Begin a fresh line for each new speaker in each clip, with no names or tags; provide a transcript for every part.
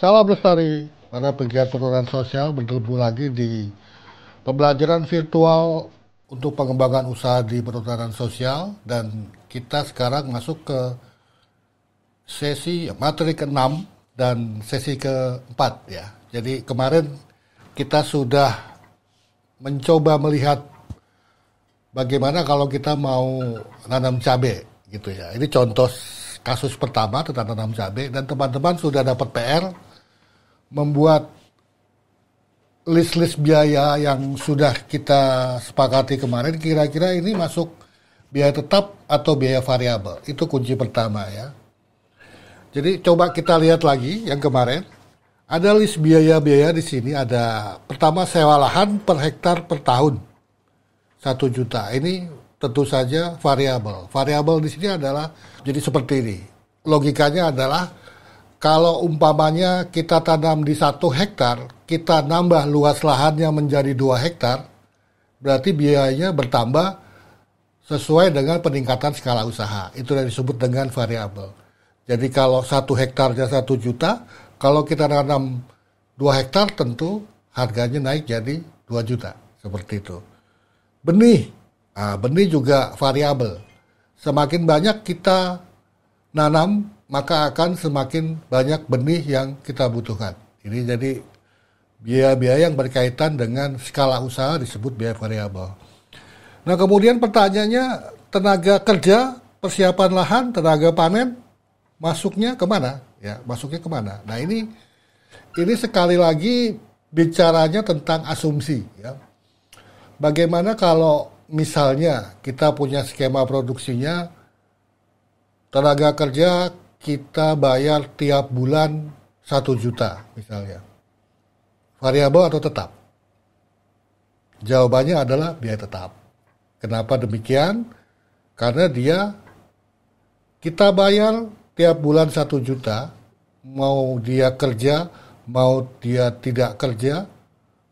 Salam lestari, para pegiat perhutanan sosial bertemu lagi di pembelajaran virtual untuk pengembangan usaha di perhutanan sosial, dan kita sekarang masuk ke sesi materi ke-6 dan sesi ke-4 ya. Jadi kemarin kita sudah mencoba melihat bagaimana kalau kita mau nanam cabai gitu ya. Ini contoh kasus pertama tentang nanam cabai, dan teman-teman sudah dapat PR membuat list-list biaya yang sudah kita sepakati kemarin. Kira-kira ini masuk biaya tetap atau biaya variabel. Itu kunci pertama ya. Jadi coba kita lihat lagi yang kemarin. Ada list biaya-biaya di sini. Ada pertama, sewa lahan per hektar per tahun 1 juta. Ini tentu saja variabel. Variabel di sini adalah jadi seperti ini. Logikanya adalah kalau umpamanya kita tanam di 1 hektar, kita nambah luas lahannya menjadi 2 hektar, berarti biayanya bertambah sesuai dengan peningkatan skala usaha. Itu yang disebut dengan variabel. Jadi kalau 1 hektarnya 1 juta, kalau kita tanam 2 hektar tentu harganya naik jadi 2 juta. Seperti itu. Benih. Benih juga variabel. Semakin banyak kita nanam, maka akan semakin banyak benih yang kita butuhkan. Ini jadi biaya-biaya yang berkaitan dengan skala usaha disebut biaya variabel. Nah, kemudian pertanyaannya, tenaga kerja, persiapan lahan, tenaga panen, masuknya kemana? Ya, masuknya kemana? Nah, ini sekali lagi bicaranya tentang asumsi. Ya. Bagaimana kalau misalnya kita punya skema produksinya, tenaga kerja kita bayar tiap bulan 1 juta misalnya. Variabel atau tetap? Jawabannya adalah biaya tetap. Kenapa demikian? Karena kita bayar tiap bulan 1 juta, mau dia kerja, mau dia tidak kerja,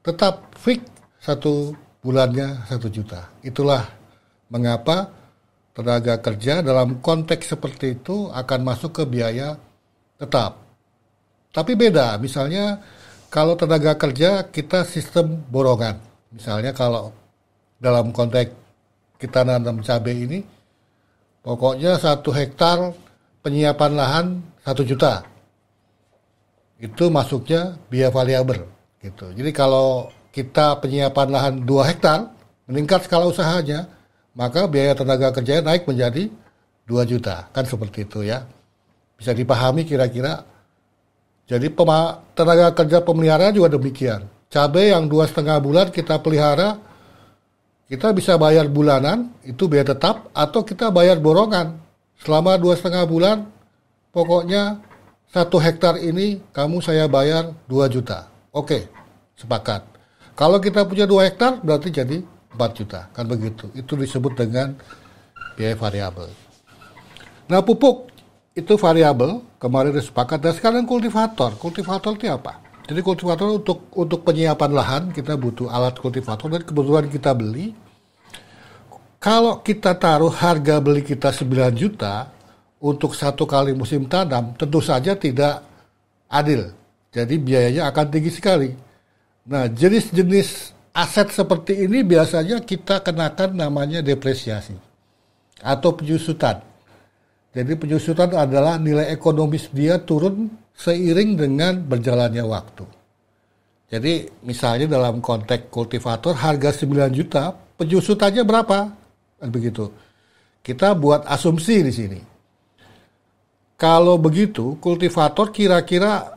tetap fix 1 bulannya 1 juta. Itulah mengapa tenaga kerja dalam konteks seperti itu akan masuk ke biaya tetap. Tapi beda, misalnya kalau tenaga kerja kita sistem borongan. Misalnya kalau dalam konteks kita nanam cabai ini, pokoknya 1 hektar penyiapan lahan 1 juta. Itu masuknya biaya variabel gitu. Jadi kalau kita penyiapan lahan 2 hektar, meningkat skala usahanya, maka biaya tenaga kerja naik menjadi 2 juta. Kan seperti itu ya. Bisa dipahami kira-kira. Jadi tenaga kerja pemeliharaan juga demikian. Cabai yang 2,5 bulan kita pelihara, kita bisa bayar bulanan, itu biaya tetap, atau kita bayar borongan. Selama 2,5 bulan, pokoknya 1 hektar ini kamu saya bayar 2 juta. Oke, sepakat. Kalau kita punya 2 hektar, berarti jadi 4 juta, kan begitu. Itu disebut dengan biaya variabel. Nah, pupuk itu variabel, kemarin sepakat. Dan sekarang kultivator. Kultivator itu apa? Jadi kultivator untuk penyiapan lahan, kita butuh alat kultivator, dan kebetulan kita beli. Kalau kita taruh harga beli kita 9 juta untuk 1 kali musim tanam, tentu saja tidak adil. Jadi biayanya akan tinggi sekali. Nah, jenis-jenis aset seperti ini biasanya kita kenakan namanya depresiasi atau penyusutan. Jadi penyusutan adalah nilai ekonomis dia turun seiring dengan berjalannya waktu. Jadi misalnya dalam konteks kultivator harga 9 juta, penyusutannya berapa? Begitu. Kita buat asumsi di sini. Kalau begitu, kultivator kira-kira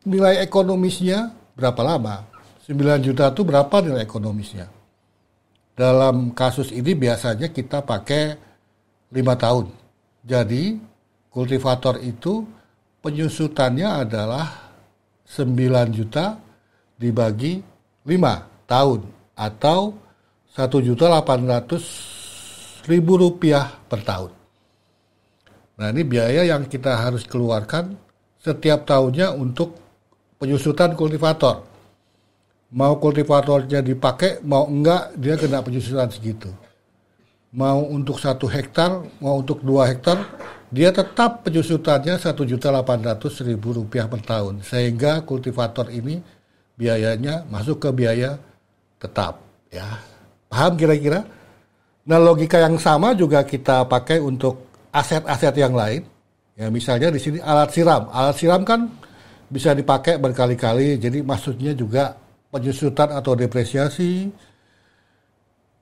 nilai ekonomisnya berapa lama? 9 juta itu berapa nilai ekonomisnya? Dalam kasus ini biasanya kita pakai 5 tahun. Jadi kultivator itu penyusutannya adalah 9 juta dibagi 5 tahun atau 1.800.000 rupiah per tahun. Nah, ini biaya yang kita harus keluarkan setiap tahunnya untuk penyusutan kultivator. Mau kultivatornya dipakai, mau enggak, dia kena penyusutan segitu. Mau untuk 1 hektar, mau untuk 2 hektar, dia tetap penyusutannya Rp1.800.000 per tahun, sehingga kultivator ini biayanya masuk ke biaya tetap, ya. Paham kira-kira? Nah, logika yang sama juga kita pakai untuk aset-aset yang lain. Ya, misalnya di sini alat siram. Alat siram kan bisa dipakai berkali-kali, jadi maksudnya juga penyusutan atau depresiasi.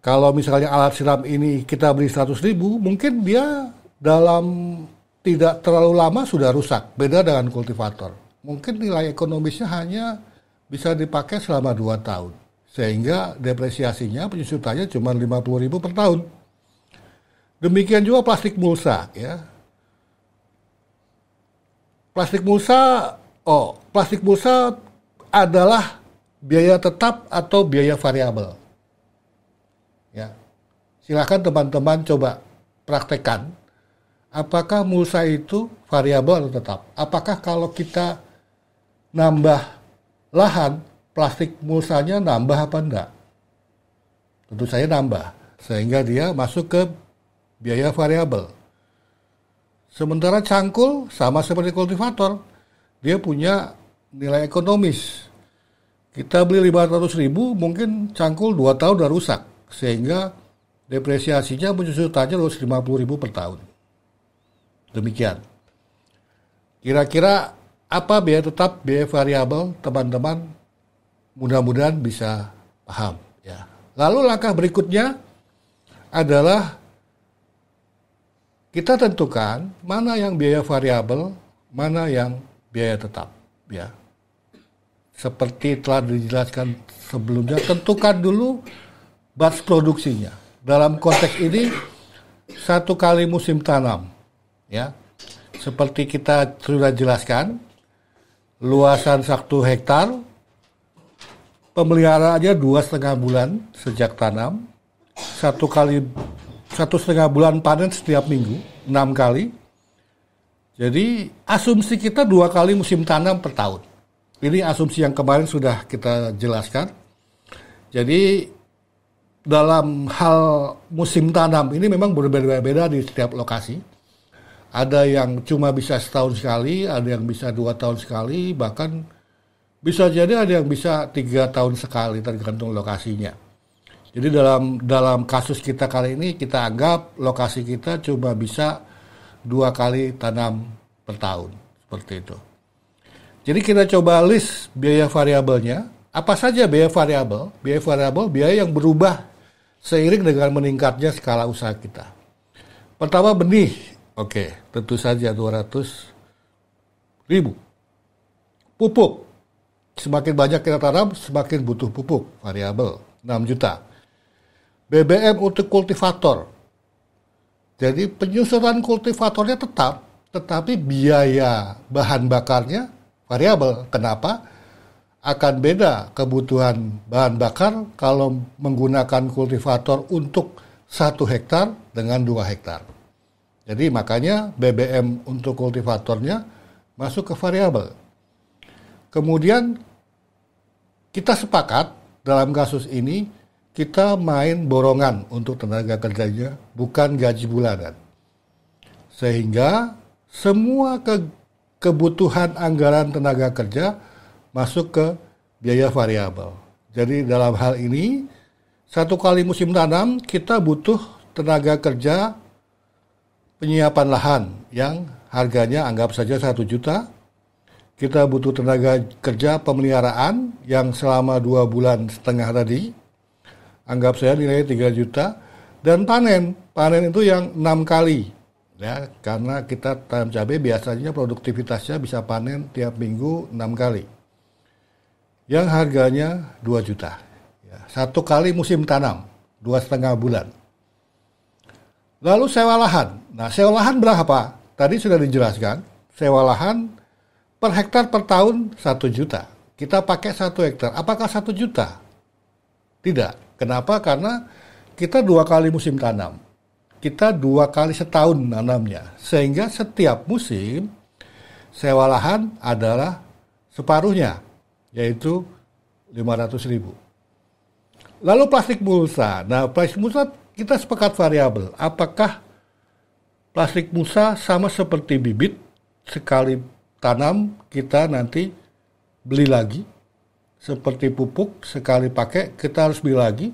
Kalau misalnya alat siram ini kita beli 100.000, mungkin dia dalam tidak terlalu lama sudah rusak. Beda dengan kultivator. Mungkin nilai ekonomisnya hanya bisa dipakai selama 2 tahun. Sehingga depresiasinya, penyusutannya cuma 50.000 per tahun. Demikian juga plastik mulsa, ya. Plastik mulsa adalah biaya tetap atau biaya variabel. Ya. Silakan teman-teman coba praktekkan. Apakah mulsa itu variabel atau tetap? Apakah kalau kita nambah lahan, plastik mulsanya nambah apa enggak? Tentu saja nambah, sehingga dia masuk ke biaya variabel. Sementara cangkul sama seperti kultivator, dia punya nilai ekonomis. Kita beli 500.000, mungkin cangkul 2 tahun udah rusak, sehingga depresiasinya penyusutannya 250.000 per tahun. Demikian. Kira-kira apa biaya tetap, biaya variabel, teman-teman mudah-mudahan bisa paham. Ya. Lalu langkah berikutnya adalah kita tentukan mana yang biaya variabel, mana yang biaya tetap. Ya. Seperti telah dijelaskan sebelumnya, tentukan dulu batch produksinya. Dalam konteks ini 1 kali musim tanam. Ya, seperti kita sudah jelaskan, luasan 1 hektar, pemeliharaannya 2,5 bulan sejak tanam, 1,5 bulan panen setiap minggu, 6 kali. Jadi asumsi kita 2 kali musim tanam per tahun. Ini asumsi yang kemarin sudah kita jelaskan. Jadi dalam hal musim tanam ini memang berbeda-beda di setiap lokasi. Ada yang cuma bisa setahun sekali, ada yang bisa 2 tahun sekali, bahkan bisa jadi ada yang bisa 3 tahun sekali, tergantung lokasinya. Jadi dalam kasus kita kali ini, kita anggap lokasi kita cuma bisa 2 kali tanam per tahun, seperti itu. Jadi kita coba list biaya variabelnya. Apa saja biaya variabel? Biaya variabel, biaya yang berubah seiring dengan meningkatnya skala usaha kita. Pertama, benih. Oke, tentu saja 200.000. Pupuk. Semakin banyak kita tanam, semakin butuh pupuk. Variabel, 6 juta. BBM untuk kultivator. Jadi penyusutan kultivatornya tetap, tetapi biaya bahan bakarnya variabel. Kenapa? Akan beda kebutuhan bahan bakar kalau menggunakan kultivator untuk 1 hektar dengan 2 hektar. Jadi makanya BBM untuk kultivatornya masuk ke variabel. Kemudian kita sepakat dalam kasus ini kita main borongan untuk tenaga kerjanya, bukan gaji bulanan. Sehingga semua kebutuhan anggaran tenaga kerja masuk ke biaya variabel. Jadi dalam hal ini 1 kali musim tanam kita butuh tenaga kerja penyiapan lahan yang harganya anggap saja 1 juta. Kita butuh tenaga kerja pemeliharaan yang selama 2,5 bulan tadi. Anggap saja nilainya 3 juta. Dan panen itu yang 6 kali. Ya, karena kita tanam cabai biasanya produktivitasnya bisa panen tiap minggu 6 kali. Yang harganya 2 juta. Ya, 1 kali musim tanam, 2,5 bulan. Lalu sewa lahan. Nah, sewa lahan berapa? Tadi sudah dijelaskan. Sewa lahan per hektar per tahun 1 juta. Kita pakai 1 hektar. Apakah 1 juta? Tidak. Kenapa? Karena kita 2 kali musim tanam. Kita 2 kali setahun nanamnya. Sehingga setiap musim sewa lahan adalah separuhnya, yaitu 500.000. Lalu plastik mulsa. Nah, plastik mulsa kita sepakat variabel. Apakah plastik musa sama seperti bibit, sekali tanam kita nanti beli lagi. Seperti pupuk, sekali pakai kita harus beli lagi.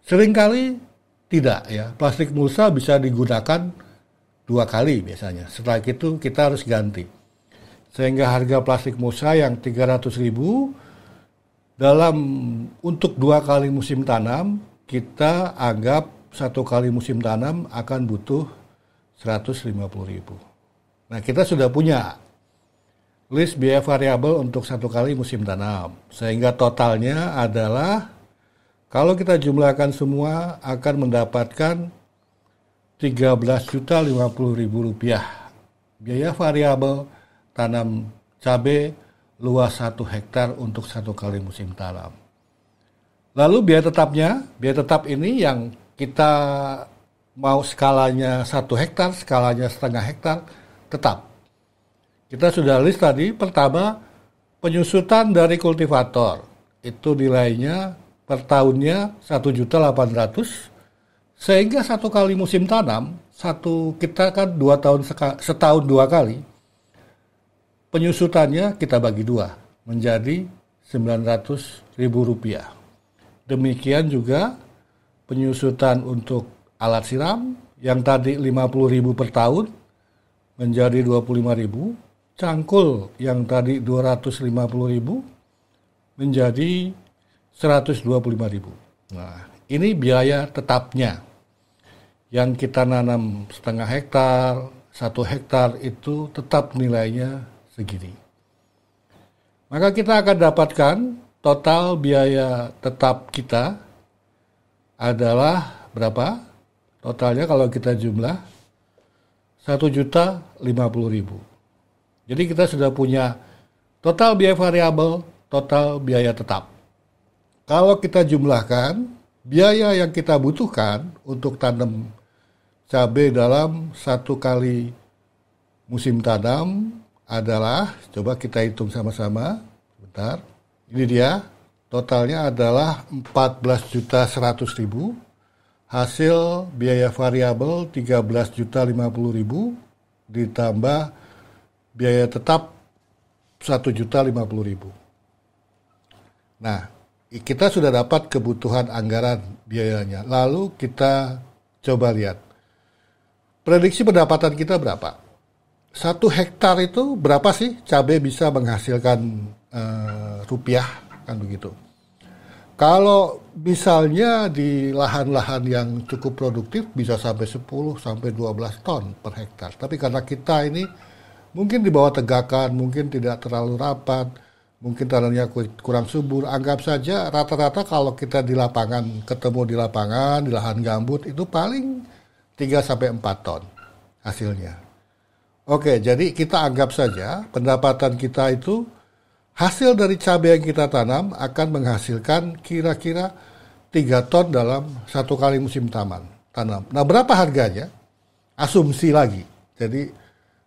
Seringkali tidak ya, plastik musa bisa digunakan 2 kali biasanya. Setelah itu kita harus ganti. Sehingga harga plastik musa yang 300.000 untuk 2 kali musim tanam, kita anggap 1 kali musim tanam akan butuh 150.000. Nah, kita sudah punya list biaya variabel untuk 1 kali musim tanam. Sehingga totalnya adalah kalau kita jumlahkan semua akan mendapatkan Rp13.050.000 biaya variabel tanam cabai luas 1 hektar untuk 1 kali musim tanam. Lalu biaya tetap ini yang kita mau skalanya 1 hektar, skalanya setengah hektar, tetap. Kita sudah list tadi, pertama penyusutan dari kultivator, itu nilainya per tahunnya 1.800.000, sehingga 1 kali musim tanam, kita kan setahun 2 kali, penyusutannya kita bagi 2, menjadi Rp900.000. Demikian juga penyusutan untuk alat siram, yang tadi Rp50.000 per tahun, menjadi Rp25.000, cangkul yang tadi Rp250.000, menjadi Rp125.000. Nah, ini biaya tetapnya. Yang kita nanam setengah hektar, 1 hektar itu tetap nilainya segini. Maka kita akan dapatkan total biaya tetap kita adalah berapa? Totalnya kalau kita jumlah Rp1.050.000. Jadi kita sudah punya total biaya variabel, total biaya tetap. Kalau kita jumlahkan, biaya yang kita butuhkan untuk tanam cabai dalam 1 kali musim tanam adalah, coba kita hitung sama-sama, sebentar. Ini dia, totalnya adalah Rp14.100.000, hasil biaya variabel Rp13.050.000, ditambah biaya tetap Rp1.050.000. Nah, kita sudah dapat kebutuhan anggaran biayanya. Lalu kita coba lihat. Prediksi pendapatan kita berapa? 1 hektar itu berapa sih cabai bisa menghasilkan rupiah? Kan begitu. Kalau misalnya di lahan-lahan yang cukup produktif bisa sampai 10 sampai 12 ton per hektar. Tapi karena kita ini mungkin di bawah tegakan, mungkin tidak terlalu rapat, mungkin tanahnya kurang subur, anggap saja rata-rata kalau kita di lapangan, ketemu di lapangan, di lahan gambut, itu paling 3-4 ton hasilnya. Oke, jadi kita anggap saja pendapatan kita itu, hasil dari cabai yang kita tanam akan menghasilkan kira-kira 3 ton dalam 1 kali musim tanam. Nah, berapa harganya? Asumsi lagi. Jadi,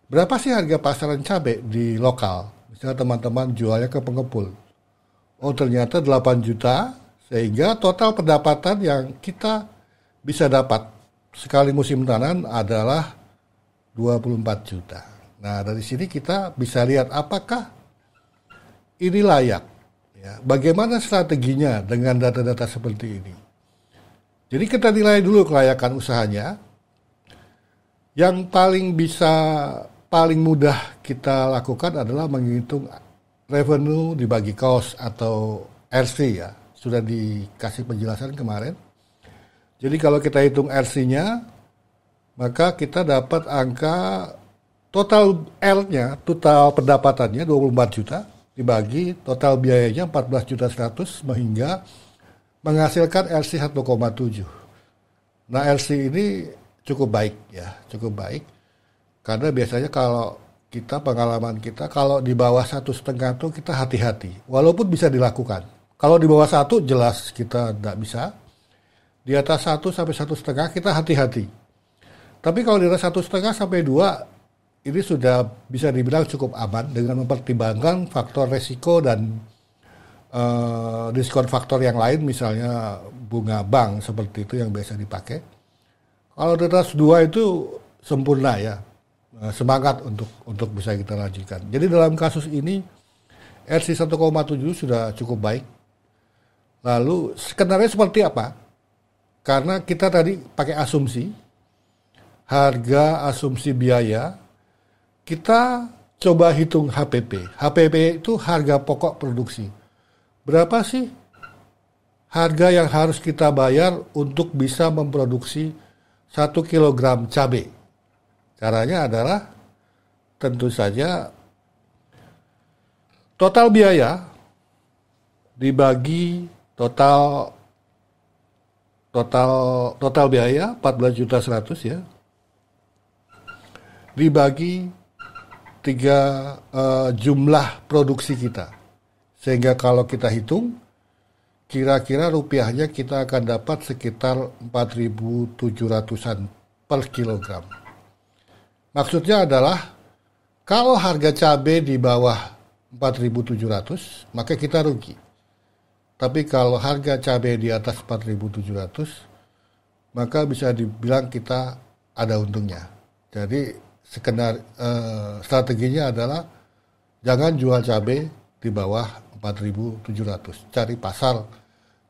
berapa sih harga pasaran cabai di lokal? Misalnya teman-teman jualnya ke pengepul. Oh, ternyata 8 juta, sehingga total pendapatan yang kita bisa dapat sekali musim tanam adalah 24 juta. Nah, dari sini kita bisa lihat apakah ini layak. Ya, bagaimana strateginya dengan data-data seperti ini. Jadi kita nilai dulu kelayakan usahanya. Yang paling mudah kita lakukan adalah menghitung revenue dibagi cost atau RC ya. Sudah dikasih penjelasan kemarin. Jadi kalau kita hitung RC-nya, maka kita dapat angka total R-nya, total pendapatannya 24 juta, dibagi total biayanya 14.100.000 sehingga menghasilkan RC 1,7. Nah, RC ini cukup baik ya, cukup baik. Karena biasanya kalau pengalaman kita, kalau di bawah 1,5 tuh kita hati-hati. Walaupun bisa dilakukan. Kalau di bawah 1 jelas kita tidak bisa. Di atas 1 sampai 1,5 kita hati-hati. Tapi kalau di atas 1,5 sampai 2, ini sudah bisa dibilang cukup aman dengan mempertimbangkan faktor resiko dan diskon faktor yang lain, misalnya bunga bank seperti itu yang biasa dipakai. Kalau di atas 2 itu sempurna ya, semangat untuk bisa kita lanjutkan. Jadi dalam kasus ini RC 1,7 sudah cukup baik. Lalu skenario seperti apa? Karena kita tadi pakai asumsi, harga asumsi biaya, kita coba hitung HPP. HPP itu harga pokok produksi. Berapa sih harga yang harus kita bayar untuk bisa memproduksi 1 kilogram cabai? Caranya adalah tentu saja total biaya dibagi total biaya 14.100.000 ya, dibagi 3 jumlah produksi kita, sehingga kalau kita hitung kira-kira rupiahnya kita akan dapat sekitar 4.700-an per kilogram. Maksudnya adalah kalau harga cabai di bawah 4.700 maka kita rugi. Tapi kalau harga cabai di atas 4.700 maka bisa dibilang kita ada untungnya. Jadi strateginya adalah jangan jual cabai di bawah 4.700. Cari pasar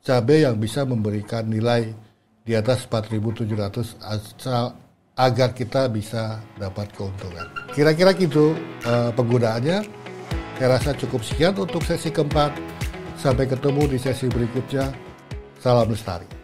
cabai yang bisa memberikan nilai di atas 4.700 agar kita bisa dapat keuntungan. Kira-kira gitu penggunaannya. Saya rasa cukup sekian untuk sesi keempat. Sampai ketemu di sesi berikutnya. Salam lestari.